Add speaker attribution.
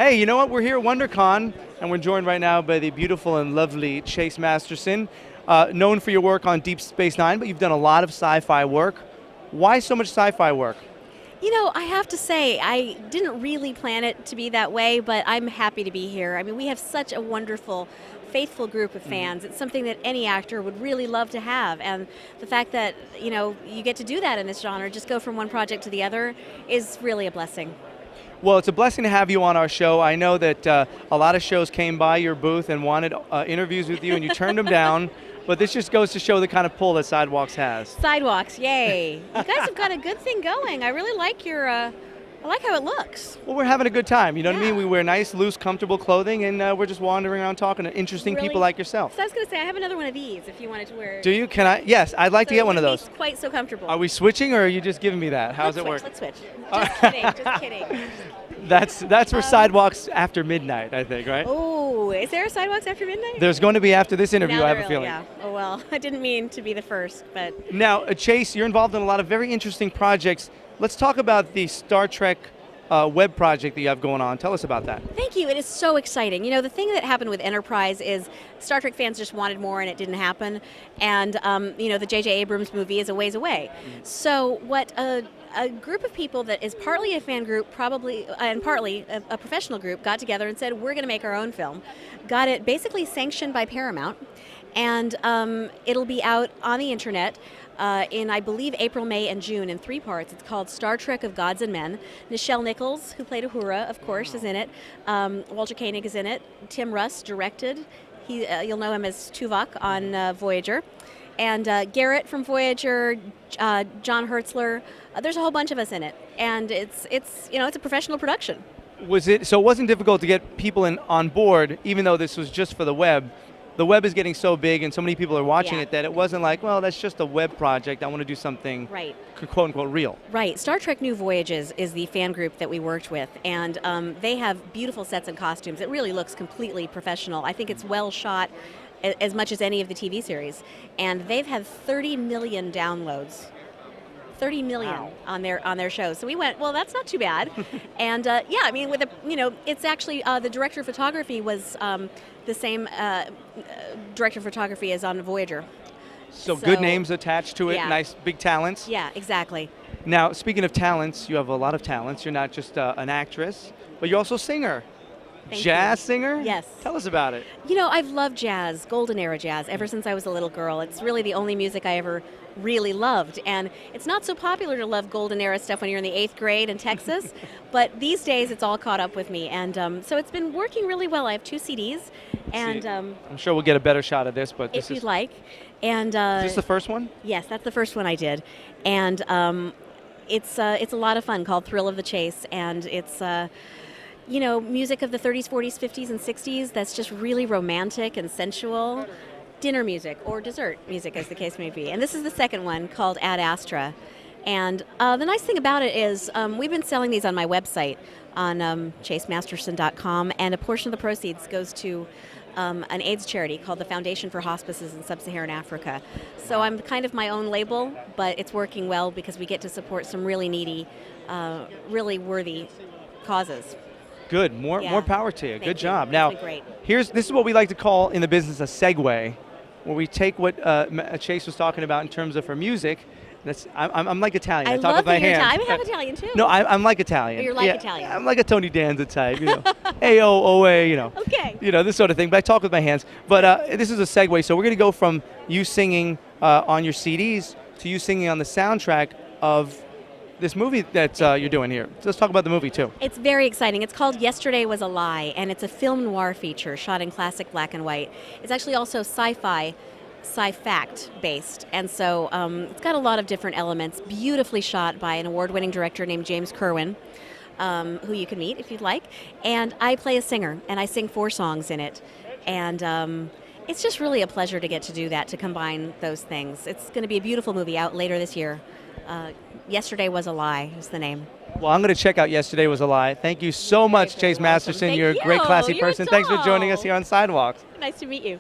Speaker 1: Hey, you know what? We're here at WonderCon, and we're joined right now by the beautiful and lovely Chase Masterson, known for your work on Deep Space Nine, but you've done a lot of sci-fi work. Why so much sci-fi work?
Speaker 2: You know, I have to say, I didn't really plan it to be that way, but I'm happy to be here. I mean, we have such a wonderful, faithful group of fans. It's something that any actor would really love to have. And the fact that, you know, you get to do that in this genre, just go from one project to the other, is really a blessing.
Speaker 1: Well, it's a blessing to have you on our show. I know that a lot of shows came by your booth and wanted interviews with you, and you turned them down. But this just goes to show the kind of pull that Sidewalks has.
Speaker 2: Sidewalks, yay. You guys have got a good thing going. I really like your, I like how it looks.
Speaker 1: Well, we're having a good time, you know what I
Speaker 2: Yeah.
Speaker 1: mean? We wear nice, loose, comfortable clothing, and we're just wandering around talking to interesting
Speaker 2: Really?
Speaker 1: people like yourself.
Speaker 2: So I was going to say, I have another one of these if you wanted to wear.
Speaker 1: Do you? Can I? Yes, I'd like to get one of those.
Speaker 2: Quite so comfortable.
Speaker 1: Are we switching, or are you just giving me that? How's
Speaker 2: Let's
Speaker 1: it work?
Speaker 2: switch, Let's switch. Just kidding, just kidding.
Speaker 1: That's for Sidewalks after midnight, I think, right?
Speaker 2: Oh, is there a Sidewalks after midnight?
Speaker 1: There's going to be after this interview,
Speaker 2: Now
Speaker 1: I have
Speaker 2: there
Speaker 1: a
Speaker 2: will,
Speaker 1: feeling.
Speaker 2: Yeah. Oh well, I didn't mean to be the first, but
Speaker 1: Now, Chase, you're involved in a lot of very interesting projects. Let's talk about the Star Trek web project that you have going on. Tell us about that.
Speaker 2: thank you. It is so exciting. You know, the thing that happened with Enterprise is Star Trek fans just wanted more and it didn't happen. And, you know, the J.J. Abrams movie is a ways away. So what a group of people that is partly a fan group, probably, and partly a professional group, got together and said, we're going to make our own film. Got it basically sanctioned by Paramount. And it'll be out on the internet in, I believe, April, May, and June in 3 parts. It's called Star Trek of Gods and Men. Nichelle Nichols, who played Uhura, of course, is in it. Walter Koenig is in it. Tim Russ directed. You'll know him as Tuvok on Voyager. And Garrett from Voyager, John Hertzler. There's a whole bunch of us in it. And it's a professional production.
Speaker 1: So it wasn't difficult to get people on board, even though this was just for the web. The web is getting so big and so many people are watching
Speaker 2: Yeah.
Speaker 1: it that it wasn't like, well, that's just a web project. I want to do something
Speaker 2: Right.
Speaker 1: quote unquote real.
Speaker 2: Right. Star Trek New Voyages is the fan group that we worked with, and they have beautiful sets and costumes. It really looks completely professional. I think it's well shot as much as any of the TV series. And they've had 30 million downloads. 30 million
Speaker 1: Wow.
Speaker 2: on their shows. So we went, well, that's not too bad. And yeah, I mean, it's actually the director of photography was the same director of photography as on Voyager.
Speaker 1: So good names attached to it,
Speaker 2: Yeah.
Speaker 1: nice big talents.
Speaker 2: Yeah, exactly.
Speaker 1: Now, speaking of talents, you have a lot of talents. You're not just an actress, but you're also a singer.
Speaker 2: Thank
Speaker 1: Jazz
Speaker 2: you.
Speaker 1: singer?
Speaker 2: Yes.
Speaker 1: Tell us about it.
Speaker 2: You know, I've loved jazz, golden era jazz, ever since I was a little girl. It's really the only music I ever really loved. And it's not so popular to love golden era stuff when you're in the 8th grade in Texas, but these days it's all caught up with me. And so it's been working really well. I have 2 CDs. And
Speaker 1: I'm sure we'll get a better shot of this, but
Speaker 2: if
Speaker 1: this
Speaker 2: you'd
Speaker 1: is
Speaker 2: like. And
Speaker 1: is this the first one?
Speaker 2: yes, that's the first one I did. And it's a lot of fun, called Thrill of the Chase. And it's music of the 30s, 40s, 50s, and 60s that's just really romantic and sensual. Dinner music or dessert music, as the case may be. And this is the second one, called Ad Astra. And the nice thing about it is we've been selling these on my website on chasemasterson.com, and a portion of the proceeds goes to an AIDS charity called the Foundation for Hospices in Sub-Saharan Africa. So I'm kind of my own label, but it's working well because we get to support some really needy, really worthy causes.
Speaker 1: Good. More
Speaker 2: Yeah.
Speaker 1: power to you.
Speaker 2: Thank
Speaker 1: Good
Speaker 2: you.
Speaker 1: job.
Speaker 2: It's
Speaker 1: Now,
Speaker 2: been great.
Speaker 1: this is what we like to call in the business a segue, where we take what Chase was talking about in terms of her music. I'm like Italian. I talk
Speaker 2: love
Speaker 1: with my
Speaker 2: that you're
Speaker 1: hands.
Speaker 2: Italian. I'm half Italian too.
Speaker 1: No, I'm like Italian.
Speaker 2: Oh, you're like
Speaker 1: Yeah,
Speaker 2: Italian.
Speaker 1: I'm like a Tony Danza type, you know. A-O-O-A, you know.
Speaker 2: Okay.
Speaker 1: You know, this sort of thing, but I talk with my hands. But this is a segue, so we're going to go from you singing on your CDs to you singing on the soundtrack of this movie that you're doing here. So let's talk about the movie, too.
Speaker 2: It's very exciting. It's called Yesterday Was a Lie, and it's a film noir feature shot in classic black and white. It's actually also sci-fi, sci-fact based, and so it's got a lot of different elements, beautifully shot by an award-winning director named James Kerwin, who you can meet if you'd like. And I play a singer, and I sing 4 songs in it. And it's just really a pleasure to get to do that, to combine those things. It's going to be a beautiful movie out later this year. Yesterday Was a Lie is the name.
Speaker 1: Well, I'm going to check out Yesterday Was a Lie. Thank you so much,
Speaker 2: very
Speaker 1: Chase
Speaker 2: welcome.
Speaker 1: Masterson.
Speaker 2: Thank
Speaker 1: You're a great,
Speaker 2: you.
Speaker 1: classy
Speaker 2: You're a
Speaker 1: person. Thanks for joining us
Speaker 2: doll.
Speaker 1: here on Sidewalks.
Speaker 2: Nice to meet you.